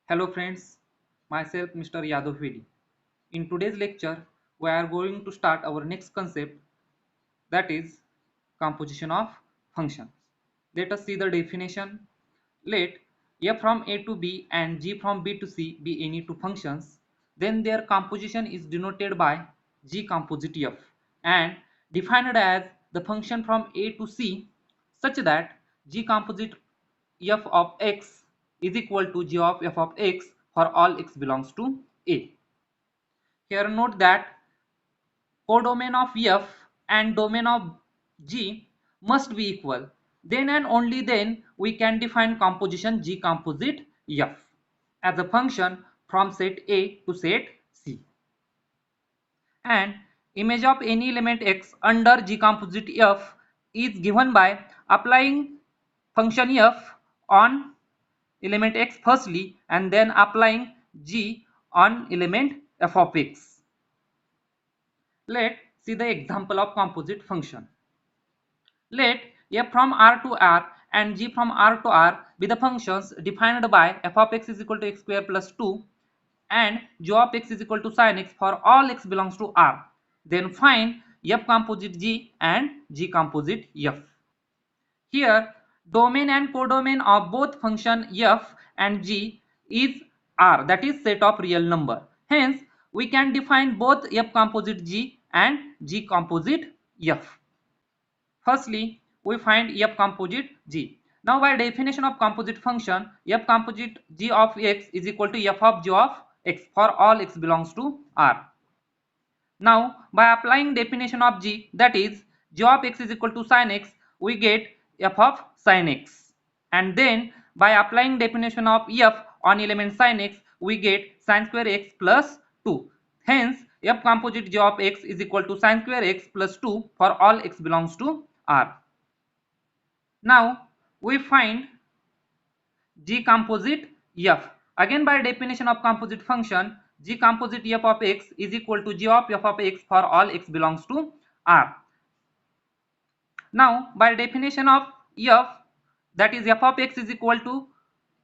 Hello friends, myself Mr. Yadav Vedi. In today's lecture, we are going to start our next concept, that is composition of functions. Let us see the definition. Let f from a to b and g from b to c be any two functions, then their composition is denoted by g composite f and defined as the function from a to c such that g composite f of x is equal to g of f of x for all x belongs to a. Here note that codomain of f and domain of g must be equal. Then and only then we can define composition G composite f as a function from set A to set C. And image of any element x under G composite f is given by applying function f on element x firstly and then applying G on element f of x. Let's see the example of composite function. Let f from R to R and g from R to R be the functions defined by f of x is equal to x square plus 2 and g of x is equal to sin x for all x belongs to R. Then find f composite g and g composite f. Here domain and codomain of both function f and g is R, that is set of real number. Hence we can define both f composite g and g composite f. Firstly, we find f composite g. Now by definition of composite function, f composite g of x is equal to f of g of x for all x belongs to R. Now by applying definition of g, that is g of x is equal to sin x, we get f of sin x. And then by applying definition of f on element sin x, we get sin square x plus 2. Hence f composite g of x is equal to sin square x plus 2 for all x belongs to R. Now we find G composite f. Again by definition of composite function, G composite f of x is equal to G of f of x for all x belongs to R. Now by definition of f, that is f of x is equal to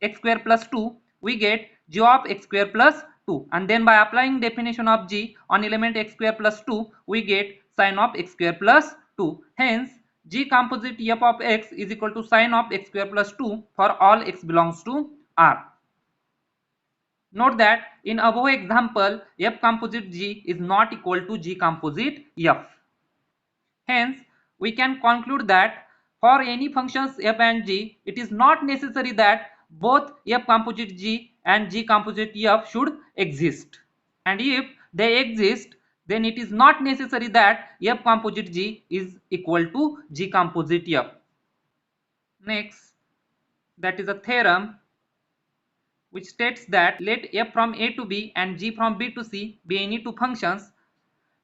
x square plus 2, we get G of x square plus 2, and then by applying definition of G on element x square plus 2, we get sin of x square plus 2. Hence G composite f of x is equal to sin of x square plus 2 for all x belongs to R. Note that in above example, f composite G is not equal to G composite f. Hence, we can conclude that for any functions f and g, it is not necessary that both f composite g and g composite f should exist. And if they exist, then it is not necessary that f composite g is equal to g composite f. Next, that is a theorem which states that let f from a to b and g from b to c be any two functions.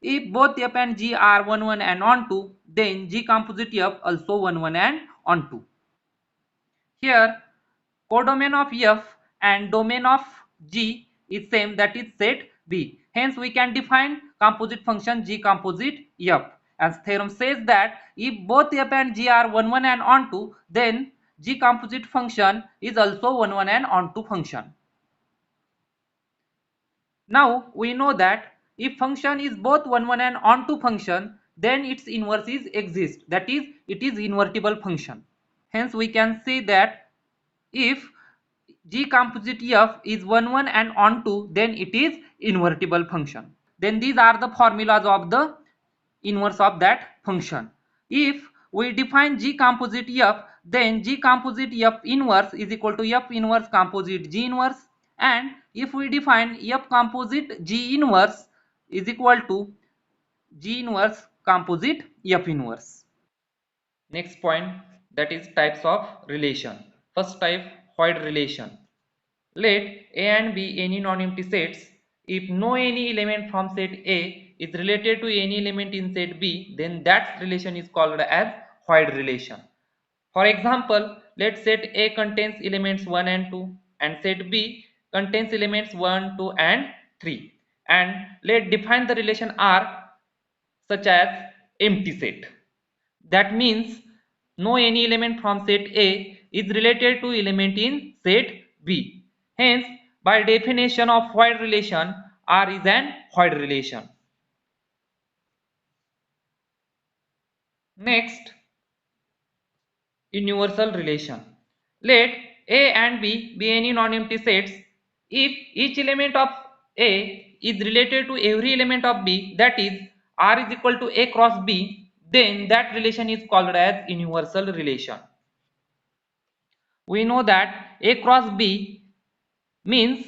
If both f and g are 1 1 and onto, then g composite f also 1 1 and onto. Here codomain of f and domain of g is same, that is set B. Hence we can define composite function g composite f. As theorem says that if both f and g are 1 1 and onto, then g composite function is also 1 1 and onto function. Now we know that if function is both 1 1 and onto function, then its inverse is exist, that is it is invertible function. Hence we can say that if G composite f is 1 1 and onto, then it is invertible function. Then these are the formulas of the inverse of that function. If we define G composite f, then G composite f inverse is equal to f inverse composite G inverse, and if we define f composite G inverse is equal to G inverse composite f inverse. Next point, that is types of relation. First type, void relation. Let A and B any non-empty sets. If no any element from set A is related to any element in set B, then that relation is called as void relation. For example, let set A contains elements 1 and 2 and set B contains elements 1, 2 and 3, and let define the relation R such as empty set. That means no any element from set A is related to element in set B. Hence, by definition of void relation, R is an void relation. Next, universal relation. Let A and B be any non-empty sets. If each element of A is related to every element of B, that is R is equal to A cross B, then that relation is called as universal relation. We know that A cross B means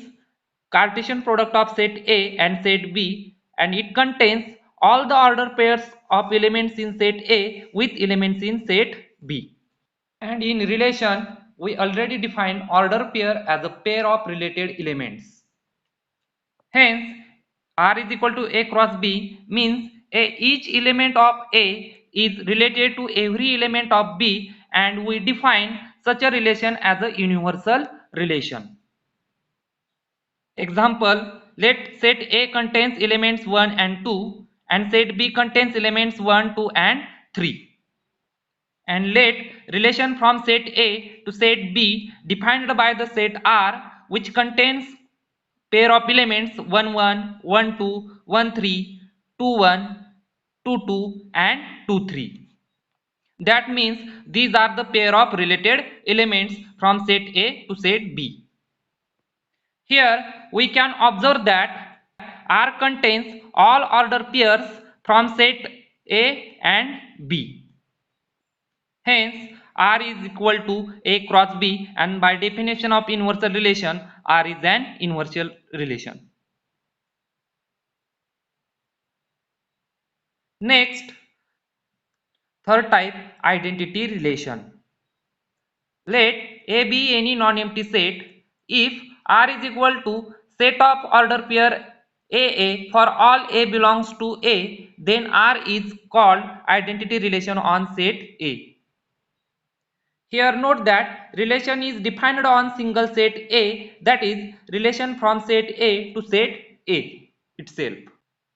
Cartesian product of set A and set B, and it contains all the order pairs of elements in set A with elements in set B. And in relation, we already defined order pair as a pair of related elements. Hence, R is equal to A cross B means each element of A is related to every element of B, and we define such a relation as a universal relation. Example, let set A contains elements 1 and 2 and set B contains elements 1, 2 and 3. And let relation from set A to set B defined by the set R, which contains pair of elements 1 1, 1 2, 1 3, 2 1, 2 2 and 2 3. That means these are the pair of related elements from set A to set B. Here we can observe that R contains all order pairs from set A and B. Hence, R is equal to A cross B, and by definition of universal relation, R is an universal relation. Next, third type, identity relation. Let A be any non-empty set if R is equal to set of order pair AA for all A belongs to A, then R is called identity relation on set A. Here note that relation is defined on single set A, that is relation from set A to set A itself.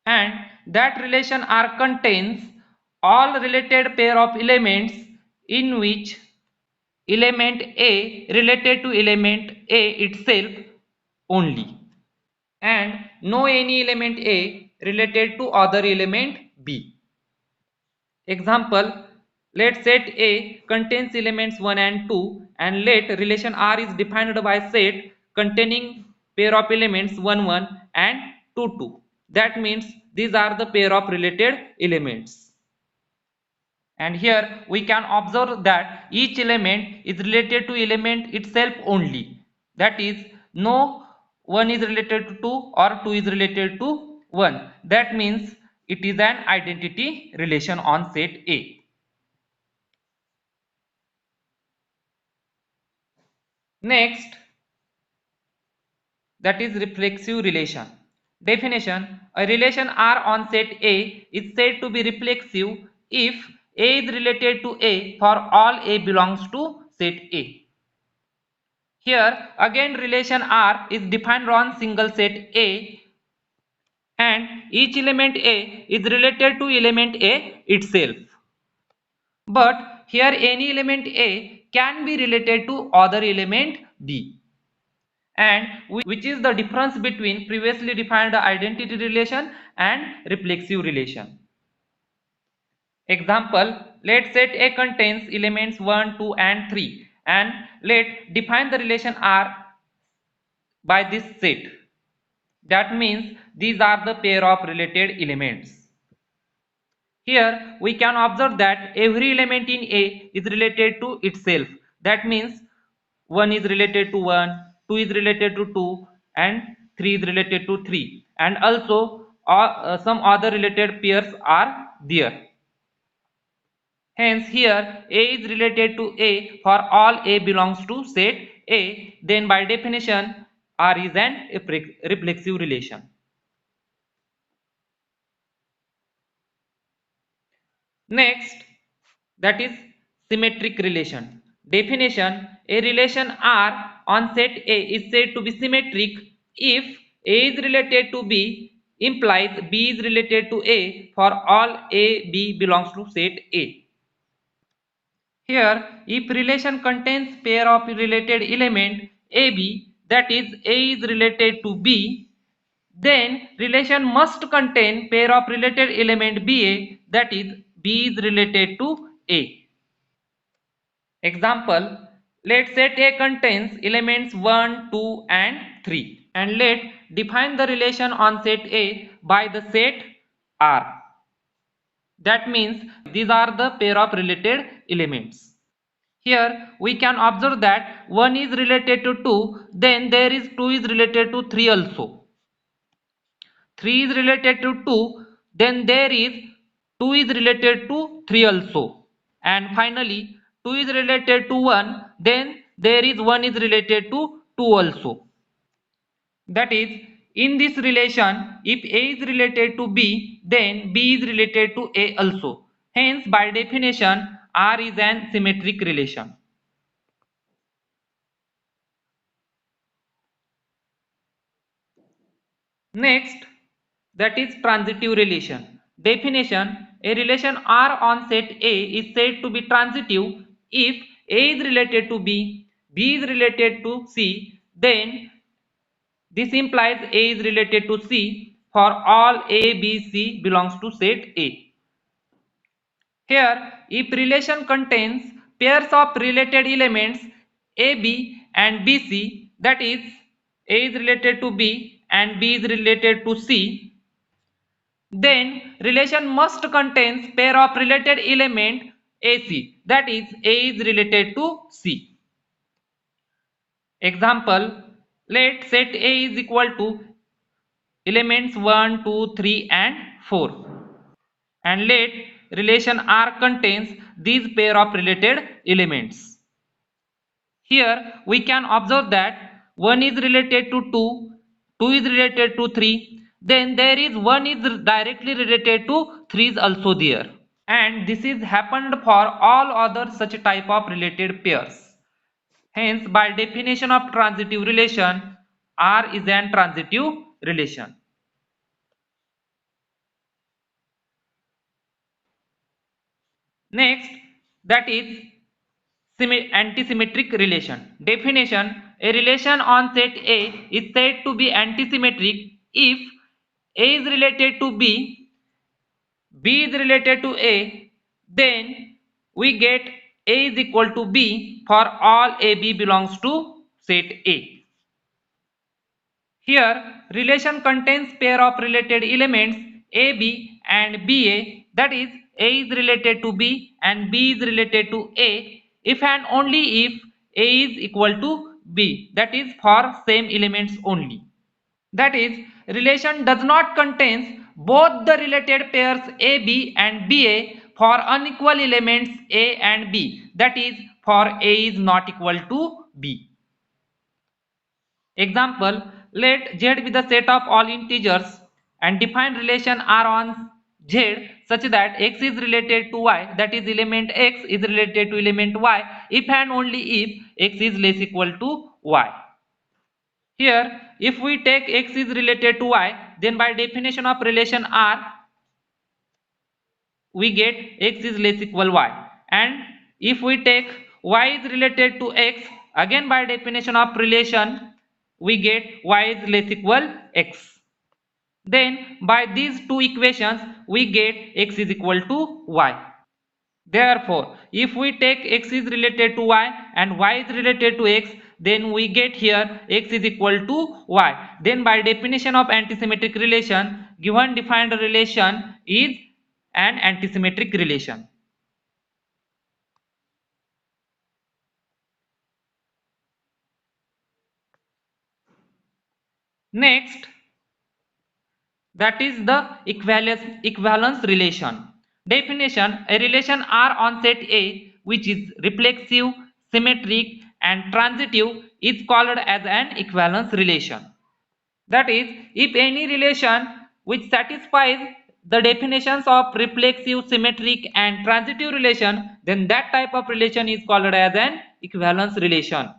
And that relation R contains all related pair of elements in which element A related to element A itself only, and no any element A related to other element B. Example, let set A contains elements 1 and 2, and let relation R is defined by set containing pair of elements 1 1 and 2 2. That means these are the pair of related elements. And here we can observe that each element is related to element itself only. That is, no 1 is related to 2 or 2 is related to 1. That means it is an identity relation on set A. Next, that is reflexive relation. Definition: a relation R on set A is said to be reflexive if A is related to A for all A belongs to set A. Here again relation R is defined on single set A, and each element A is related to element A itself. But here any element A can be related to other element B, and which is the difference between previously defined identity relation and reflexive relation. Example, let set A contains elements 1, 2 and 3, and let define the relation R by this set. That means these are the pair of related elements. Here we can observe that every element in A is related to itself. That means 1 is related to 1, 2 is related to 2 and 3 is related to 3, and also some other related pairs are there. Hence here A is related to A for all A belongs to set A, then by definition R is an reflexive relation. Next, that is symmetric relation. Definition: a relation R on set A is said to be symmetric if A is related to B implies B is related to A for all A B belongs to set A. Here, if relation contains pair of related element AB, that is A is related to B, then relation must contain pair of related element BA, that is B is related to A. Example, let set A contains elements 1, 2 and 3 and let define the relation on set A by the set R. That means these are the pair of related elements. Here we can observe that 1 is related to 2, then there is 2 is related to 3 also. 3 is related to 2, then there is 2 is related to 3 also. And finally 2 is related to 1, then there is 1 is related to 2 also. That is, in this relation, if A is related to B, then B is related to A also. Hence, by definition, R is an symmetric relation. Next, that is transitive relation. Definition: a relation R on set A is said to be transitive if A is related to B, B is related to C, then this implies A is related to C for all A, B, C belongs to set A. Here, if relation contains pairs of related elements A, B and B, C, that is A is related to B and B is related to C, then relation must contains pair of related element AC, that is A is related to C. Example, let set A is equal to elements 1, 2, 3 and 4 and let relation R contains these pair of related elements. Here we can observe that 1 is related to 2, 2 is related to 3, then there is 1 is directly related to 3 is also there, and this is happened for all other such type of related pairs. Hence, by definition of transitive relation, R is an transitive relation. Next, that is antisymmetric relation. Definition: a relation on set A is said to be antisymmetric if A is related to B, B is related to A, then we get A is equal to B for all AB belongs to set A. Here, relation contains pair of related elements AB and BA, that is A is related to B and B is related to A if and only if A is equal to B, that is for same elements only. That is, relation does not contain both the related pairs AB and BA for unequal elements A and B, that is for A is not equal to B. Example, let Z be the set of all integers and define relation R on Z such that X is related to Y, that is element X is related to element Y if and only if X is less equal to Y. Here, if we take X is related to Y, then by definition of relation R, we get X is less equal Y. And if we take Y is related to X, again by definition of relation, we get Y is less equal X. Then by these two equations, we get X is equal to Y. Therefore, if we take X is related to Y and Y is related to X, then we get here X is equal to Y. Then by definition of antisymmetric relation, given defined relation is an antisymmetric relation. Next, that is the equivalence relation. Definition: a relation R on set A which is reflexive, symmetric and transitive is called as an equivalence relation. That is, if any relation which satisfies the definitions of reflexive, symmetric and transitive relation, then that type of relation is called as an equivalence relation.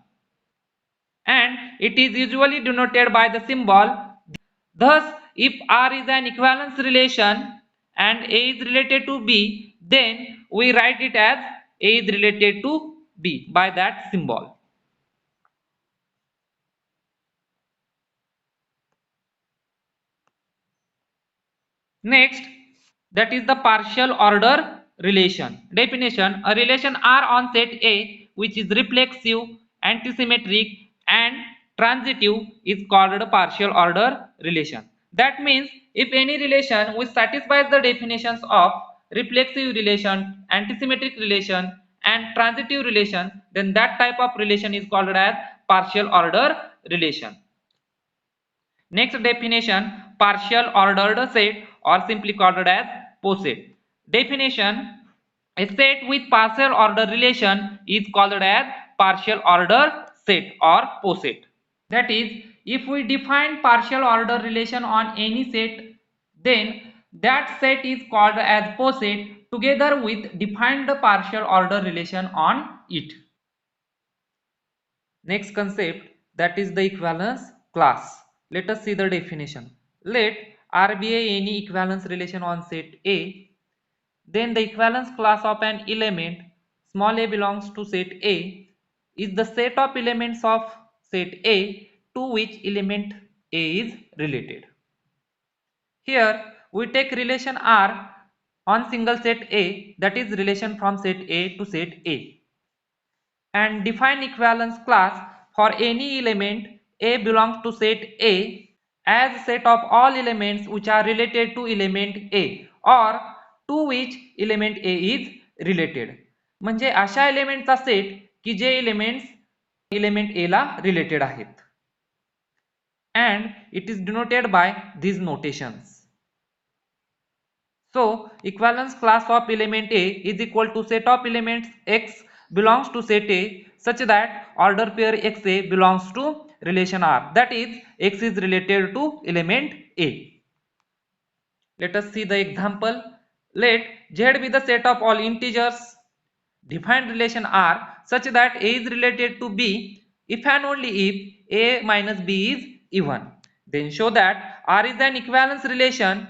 And it is usually denoted by the symbol. Thus, if R is an equivalence relation and A is related to B, then we write it as A is related to B by that symbol. Next, that is the partial order relation. Definition: a relation R on set A which is reflexive, antisymmetric and transitive is called a partial order relation. That means if any relation which satisfies the definitions of reflexive relation, antisymmetric relation and transitive relation, then that type of relation is called as partial order relation. Next definition, partial ordered set or simply called as poset. Definition, a set with partial order relation is called as partial order set or poset. That is, if we define partial order relation on any set, then that set is called as poset together with defined partial order relation on it. Next concept, that is the equivalence class. Let us see the definition. Let R be any equivalence relation on set A, then the equivalence class of an element small a belongs to set A is the set of elements of set A to which element A is related. Here we take relation R on single set A, that is relation from set A to set A, and define equivalence class for any element A belongs to set A as set of all elements which are related to element A or to which element A is related. म्हणजे अशा एलिमेंटचा set की जे elements element A ला related आहेत. And it is denoted by these notations. So equivalence class of element A is equal to set of elements X belongs to set A such that order pair XA belongs to relation R, that is X is related to element A. Let us see the example. Let Z be the set of all integers. Define relation R such that A is related to B if and only if A minus B is even. Then show that R is an equivalence relation.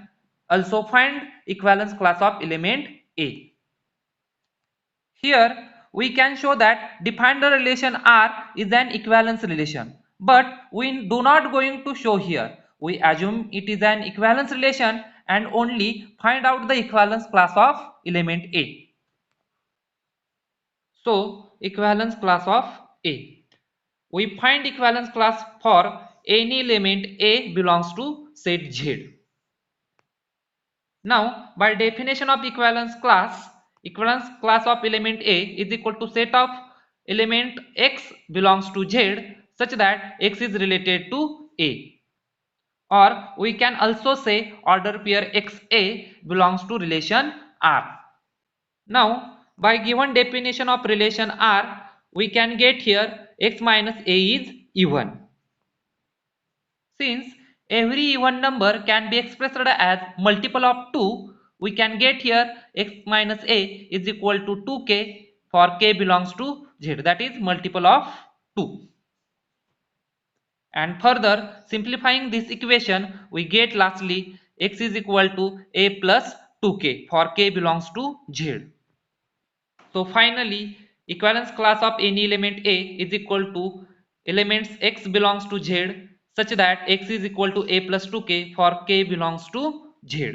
Also find equivalence class of element A. Here we can show that define the relation R is an equivalence relation, but we do not going to show here. We assume it is an equivalence relation and only find out the equivalence class of element A. So equivalence class of A. We find equivalence class for any element A belongs to set Z. Now, by definition of equivalence class of element A is equal to set of element X belongs to Z such that X is related to A. Or we can also say order pair XA belongs to relation R. Now, by given definition of relation R, we can get here X minus A is even. Since every even number can be expressed as multiple of 2, we can get here x minus a is equal to 2k for k belongs to z, that is multiple of 2. And further simplifying this equation, we get lastly x is equal to a plus 2k for k belongs to z. So finally equivalence class of any element A is equal to elements x belongs to z such that x is equal to a plus 2k for k belongs to z.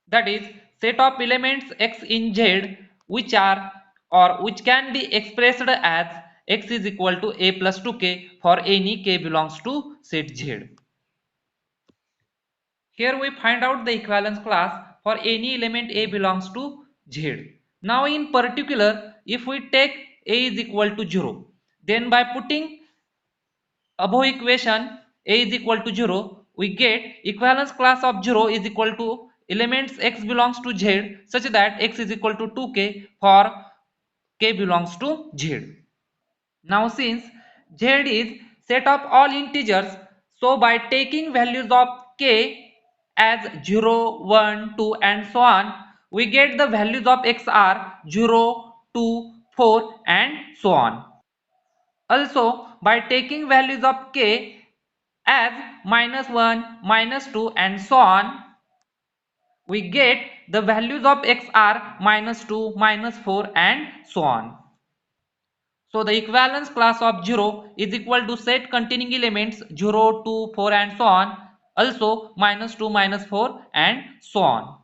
That is set of elements x in z which are or which can be expressed as x is equal to a plus 2k for any k belongs to set z. Here we find out the equivalence class for any element A belongs to Z. Now in particular, if we take A is equal to 0, then by putting above equation A is equal to 0, we get equivalence class of 0 is equal to elements X belongs to Z such that X is equal to 2k for K belongs to Z. Now since Z is set of all integers, so by taking values of k as 0, 1, 2 and so on, we get the values of x are 0, 2, 4 and so on. Also by taking values of k as -1, -2 and so on, we get the values of x are -2, -4 and so on. So the equivalence class of 0 is equal to set containing elements 0, 2, 4 and so on also -2, -4 and so on.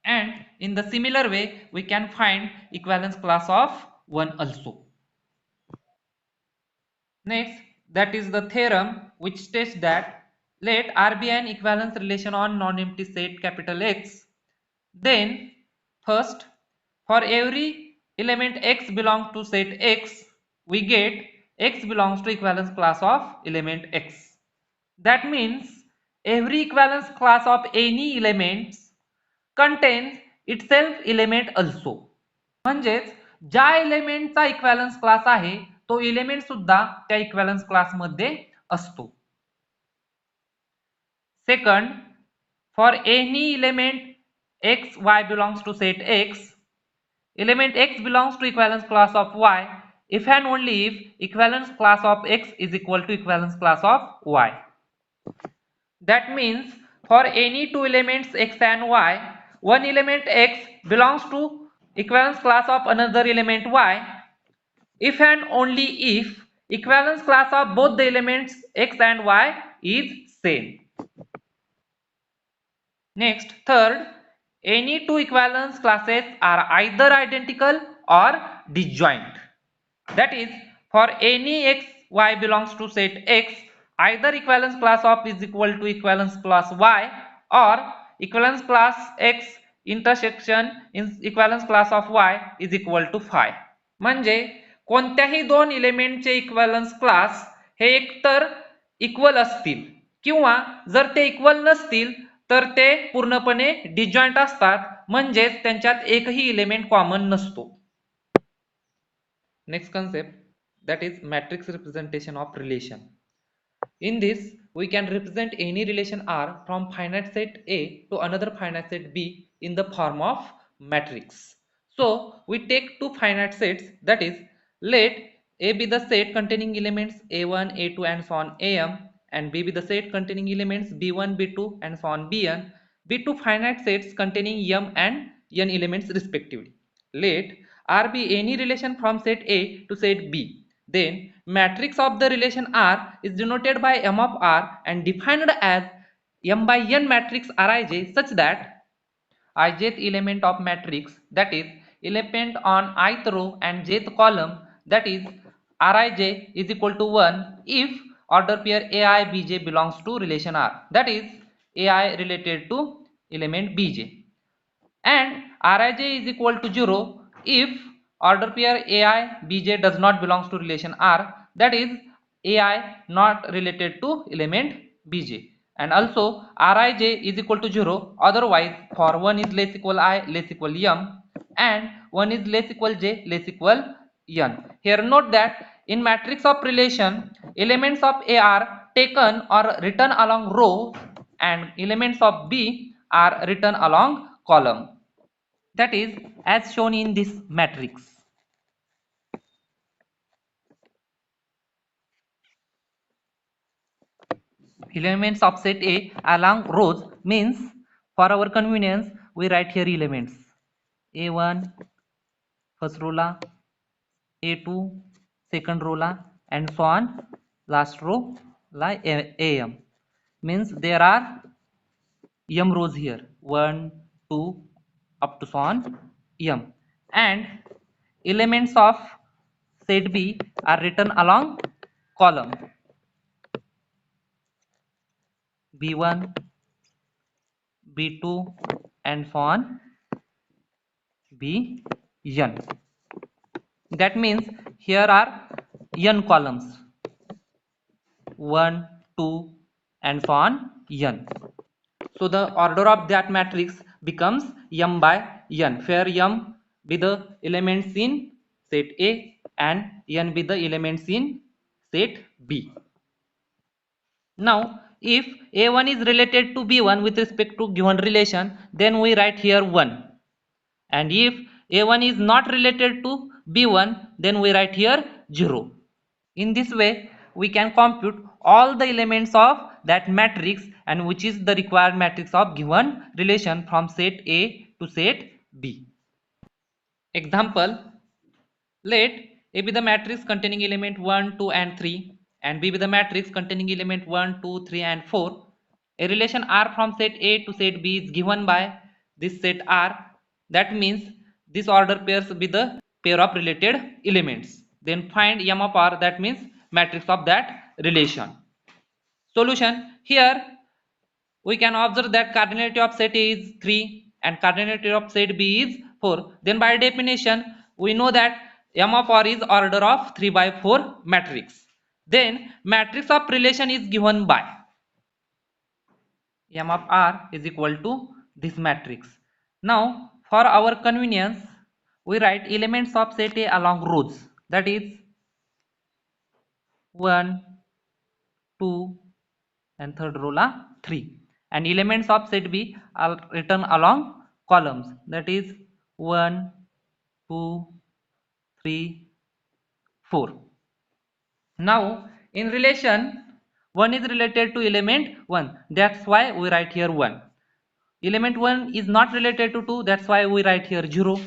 And in the similar way, we can find equivalence class of 1 also. Next, that is the theorem which states that let R be an equivalence relation on non-empty set capital X. Then, first, for every element X belongs to set X, we get X belongs to equivalence class of element X. That means every equivalence class of any elements contains itself element also. म्हणजेच ज्या एलिमेंटचा इक्वॅलन्स class आहे तो element सुद्धा त्या इक्वॅलन्स class मध्ये असतो. Second, for any element x y belongs to set x, element x belongs to equivalence class of y if and only if equivalence class of x is equal to equivalence class of y. That means for any two elements x and y, one element x belongs to equivalence class of another element y if and only if equivalence class of both the elements x and y is same. Next, third, any two equivalence classes are either identical or disjoint. That is, for any x y belongs to set x, either equivalence class of is equal to equivalence class y or equivalence class x intersection in equivalence class of y is equal to phi. म्हणजे कोणत्याही दोन एलिमेंटचे इक्वॅलन्स class हे एकतर equal असतील किंवा जर ते equal नसतील तर ते पूर्णपणे डिजॉइंट असतात, म्हणजेच त्यांच्यात एकही एलिमेंट कॉमन नसतो. Next concept, that is matrix representation of relation. In this, we can represent any relation R from finite set A to another finite set B in the form of matrix. So we take two finite sets, that is, let A be the set containing elements A1, A2 and so on Am, and B be the set containing elements B1, B2 and so on Bn, be two finite sets containing M and N elements respectively. Let R be any relation from set A to set B. Then matrix of the relation R is denoted by M of R and defined as M by N matrix Rij such that ijth element of matrix, that is element on ith row and jth column, that is Rij is equal to 1 if order pair Ai Bj belongs to relation R, that is Ai related to element Bj, and Rij is equal to 0 if order pair Ai Bj does not belongs to relation R, that is Ai not related to element Bj, and also Rij is equal to 0 otherwise for 1 is less equal I less equal m and 1 is less equal j less equal n. Here note that in matrix of relation elements of A are taken or written along row and elements of B are written along column, that is as shown in this matrix. Elements of set A along rows means for our convenience we write here elements A1 first row la, A2 second row la and so on last row la AM, means there are m rows here 1 2 up to so on m, and elements of set B are written along column B1 B2 and so on Bn. That means here are n columns 1 2 and so on n. So the order of that matrix becomes m by n, where m be the elements in set A and n be the elements in set B. Now if A1 is related to B1 with respect to given relation, then we write here 1, and if A1 is not related to B1, then we write here 0. In this way we can compute all the elements of that matrix and which is the required matrix of given relation from set A to set B. Example, let A be the matrix containing element 1 2 and 3 and B be the matrix containing element 1, 2, 3 and 4. A relation R from set A to set B is given by this set R. That means this order pairs be the pair of related elements. Then find M of R, that means matrix of that relation. Solution: here we can observe that cardinality of set A is 3 and cardinality of set B is 4. Then by definition we know that M of R is order of 3 by 4 matrix. Then matrix of relation is given by M of R is equal to this matrix. Now for our convenience we write elements of set A along rows, that is 1, 2 and third row la 3, and elements of set B are written along columns, that is 1, 2, 3, 4. Now in relation 1 is related to element 1, that's why we write here 1. Element 1 is not related to 2, that's why we write here 0.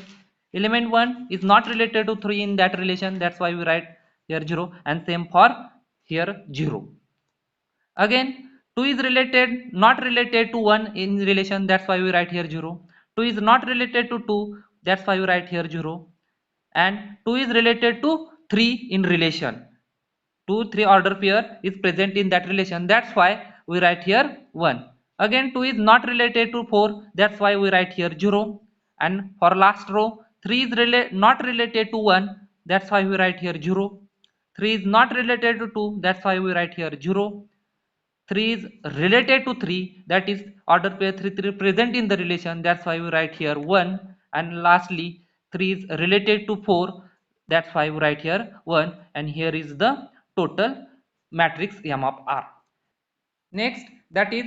Element 1 is not related to 3 in that relation, that's why we write here 0, and same for here 0. Again 2 is not related to 1 in relation, that's why we write here 0. 2 is not related to 2, that's why we write here 0. And 2 is related to 3 in relation. 2, 3 order pair is present in that relation, that's why we write here 1. Again 2 is not related to 4, that's why we write here 0. And for last row 3 is not related to 1, that's why we write here 0. 3 is not related to 2, that's why we write here 0. 3 is related to 3, that is order pair 3 3 present in the relation, that's why we write here 1. And lastly 3 is related to 4, that's why we write here 1, and here is the total matrix M of R. Next, that is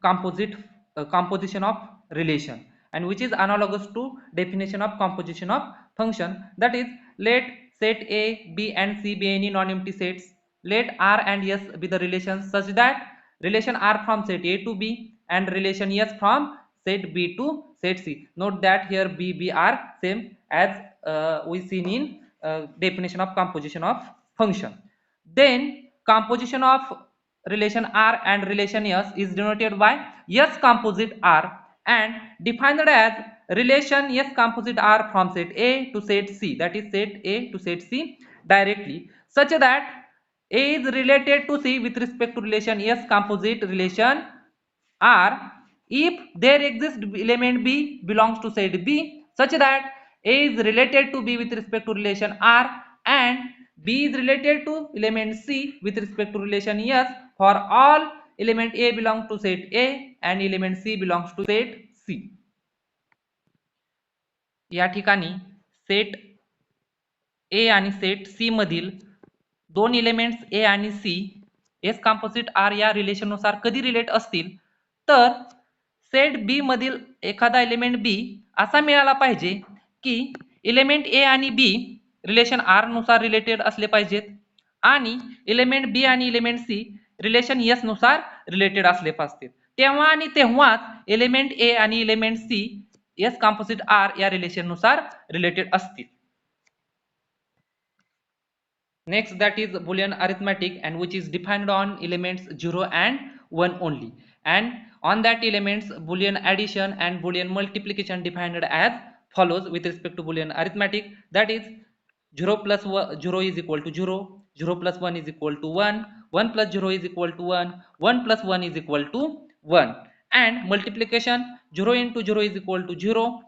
composition of relation, and which is analogous to definition of composition of function, that is let set A, B and C be any non-empty sets. Let R and S be the relations such that relation R from set A to B and relation S from set B to set C. Note that here B, B are same as we seen in definition of composition of function. Then composition of relation R and relation S is denoted by S composite R and defined as relation S composite R from set A to set C, that is set A to set C directly, such that A is related to C with respect to relation S composite relation R if there exists element B belongs to set B, such that A is related to B with respect to relation R and B is related to element C with respect to relation S for all element A belongs to set A and element C belongs to set C. या ठिकाणी set A आणि set C मधील दोन elements A आणि C S composite R या relation नुसार कधी relate असतील तर सेट B मधील एखादा एलिमेंट B असा मिळाला पाहिजे की एलिमेंट A आणि B रिलेशन R नुसार रिलेटेड असले पाहिजेत आणि एलिमेंट B आणि एलिमेंट C रिलेशन S नुसार रिलेटेड असले पाहिजेत. तेव्हा आणि तेव्हाच एलिमेंट A आणि element C S composite R या रिलेशन नुसार रिलेटेड असतील. Next, that is Boolean arithmetic, and which is defined on elements 0 and 1 only, and on that elements Boolean addition and Boolean multiplication defined as follows with respect to Boolean arithmetic, that is 0 plus 0 is equal to 0, 0 plus 1 is equal to 1, 1 plus 0 is equal to 1, 1 plus 1 is equal to 1, and multiplication 0 into 0 is equal to 0,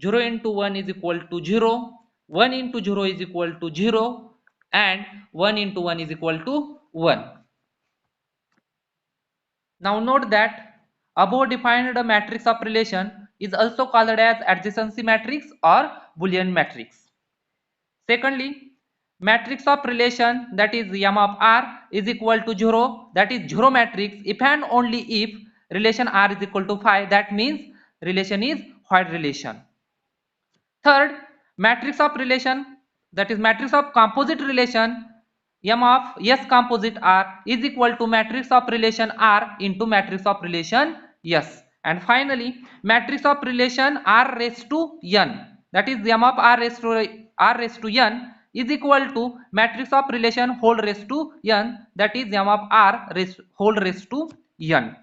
0 into 1 is equal to 0, 1 into 0 is equal to 0, and 1 into 1 is equal to 1. Now note that above defined matrix of relation is also called as adjacency matrix or Boolean matrix. Secondly, matrix of relation, that is M of R is equal to 0, that is 0 matrix if and only if relation R is equal to 5, that means relation is Void relation. Third, matrix of relation, that is matrix of composite relation M of S composite R is equal to matrix of relation R into matrix of relation S. And finally, matrix of relation R raised to n, that is M of R raised to n is equal to matrix of relation whole raised to n, that is m of r whole raised to n.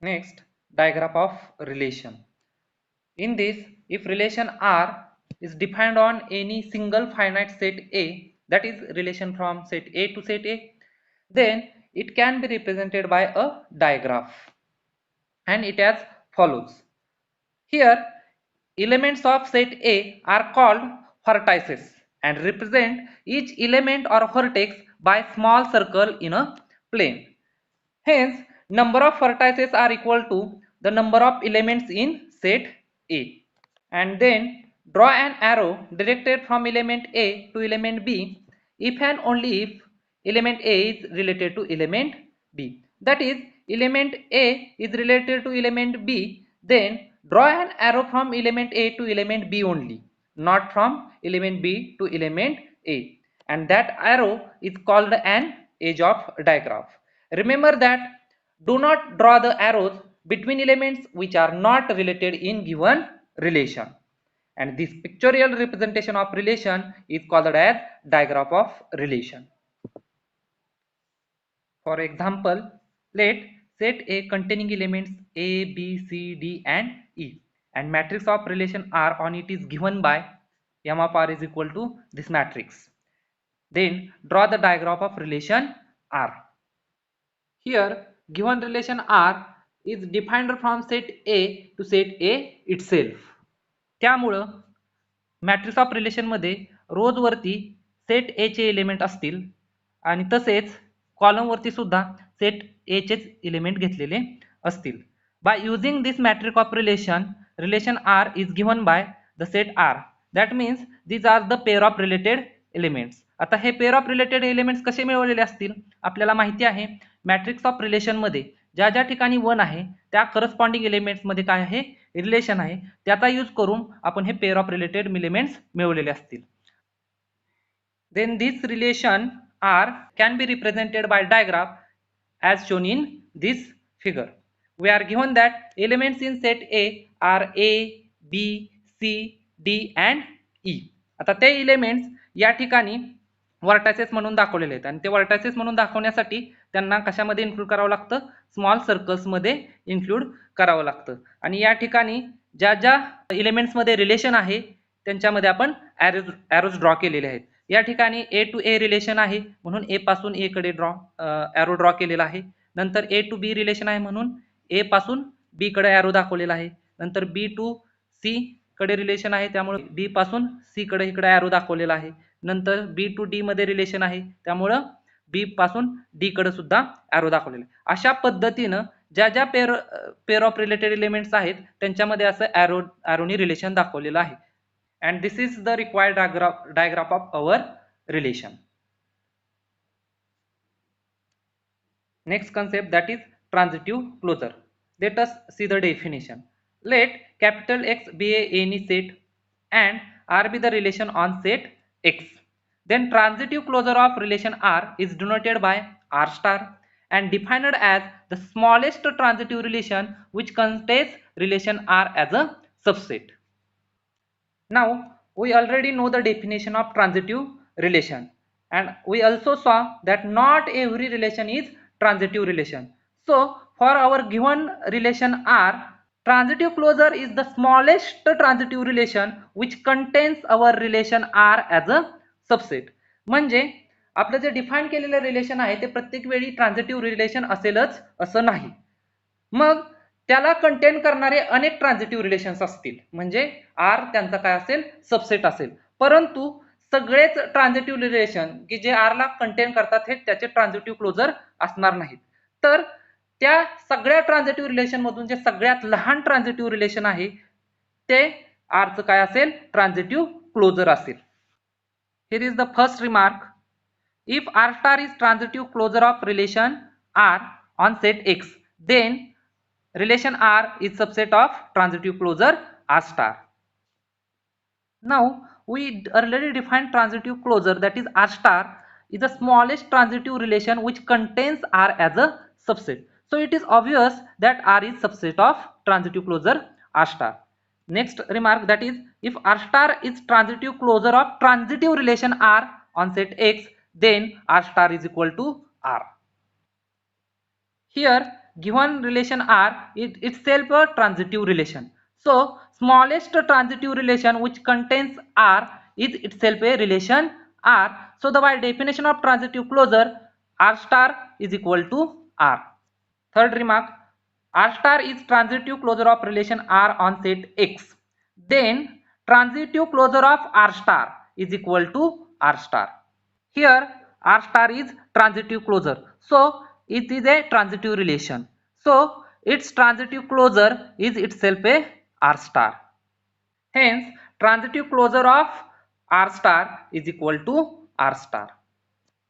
Next, diagram of relation. In this, if relation R is defined on any single finite set A, that is relation from set A to set A, then it can be represented by a digraph, and it as follows. Here, elements of set A are called vertices and represent each element or vertex by small circle in a plane. Hence, number of vertices are equal to the number of elements in set A. And then draw an arrow directed from element A to element B if and only if element A is related to element B. That is, element A is related to element B, then draw an arrow from element A to element B only, not from element B to element A. And that arrow is called an edge of digraph. Remember that do not draw the arrows between elements which are not related in given relation, and this pictorial representation of relation is called as diagram of relation. For example, let set A containing elements A, B, C, D and E, and matrix of relation R on it is given by m of R is equal to this matrix. Then draw the diagram of relation R. Here given relation R is defined from set A to set A itself. त्यामुळं matrix of relation मध्ये रोज वरती set ए चे element असतील आणि तसेच column वरती सुद्धा set ए चेच element घेतलेले असतील. By using this matrix of relation R is given by the set R, that means these are the pair of related elements. आता हे पेअर ऑफ रिलेटेड एलिमेंट्स कसे मिळवलेले असतील? आपल्याला माहिती आहे मॅट्रिक्स ऑफ रिलेशन मध्ये ज्या ज्या ठिकाणी 1 आहे त्या करस्पॉन्डिंग एलिमेंट्स मध्ये काय आहे? रिलेशन आहे. त्याचा यूज करून आपण हे पेअर ऑफ रिलेटेड एलिमेंट्स मिळवलेले असतील. Then this relation R can be represented by diagram as shown in this figure. We are given that elements in set A are A, B, C, D and E. आता ते elements या ठिकाणी vertices म्हणून दाखवलेले आहेत आणि ते vertices म्हणून दाखवण्यासाठी त्यांना कशामध्ये इन्क्लूड करावं लागतं? स्मॉल सर्कल्स मध्ये इन्क्लूड करावं लागतं. आणि या ठिकाणी ज्या ज्या एलिमेंट्स मध्ये रिलेशन आहे त्यांच्यामध्ये आपण एरोज ड्रॉ केलेले आहेत. या ठिकाणी ए टू ए रिलेशन आहे म्हणून ए पासून ए कडे एरो ड्रॉ केलेला आहे. नंतर ए टू बी रिलेशन आहे म्हणून ए पासून बी कडे एरो दाखवलेला आहे. नंतर बी टू सी कडे रिलेशन आहे त्यामुळे बी पासून सी कडे इकडे एरो दाखवलेला आहे. नंतर बी टू डी मध्ये रिलेशन आहे त्यामुळे बी पासून डी कडे सुद्धा एरो दाखवलेला आहे. अशा पद्धतीनं ज्या ज्या पेअर ऑफ रिलेटेड एलिमेंट्स आहेत त्यांच्यामध्ये असं एरोनी रिलेशन दाखवलेलं आहे. And this is the required diagram of our relation. Next concept, that is transitive closure. Let us see the definition. Let capital X be any set and R be the relation on set X. Then transitive closure of relation R is denoted by R star and defined as the smallest transitive relation which contains relation R as a subset. Now we already know the definition of transitive relation, and we also saw that not every relation is transitive relation. So for our given relation R, transitive closure is the smallest transitive relation which contains our relation R as a subset. म्हणजे आपलं जे define केलेलं relation आहे ते प्रत्येक वेळी ट्रान्झिटिव्ह relation असेलच असं नाही. मग त्याला कंटेन करणारे अनेक ट्रान्झिटिव्ह रिलेशन्स असतील म्हणजे आर त्यांचा काय असेल? सबसेट असेल. परंतु सगळेच ट्रान्झिटिव्ह रिलेशन की जे आर ला कंटेन करतात हे त्याचे ट्रान्झिटिव्ह क्लोजर असणार नाहीत. तर त्या सगळ्या ट्रान्झिटिव्ह रिलेशन मधून जे सगळ्यात लहान ट्रान्झिटिव्ह रिलेशन आहे ते आर चं काय असेल? ट्रान्झिटिव्ह क्लोजर असेल. Here is the first remark. If R star is transitive closure of relation R on set X, then relation R is subset of transitive closure R star. Now we already defined transitive closure, that is R star is the smallest transitive relation which contains R as a subset. So it is obvious that R is subset of transitive closure R star. Next remark, that is, if R star is transitive closure of transitive relation R on set X, then R star is equal to R. Here given relation R is itself a transitive relation. So smallest transitive relation which contains R is itself a relation R. So the by definition of transitive closure, R star is equal to R. Third remark, R star is transitive closure of relation R on set X. Then transitive closure of R star is equal to R star. Here R star is transitive closure. So it is a transitive relation. So its transitive closure is itself a R star. Hence transitive closure of R star is equal to R star.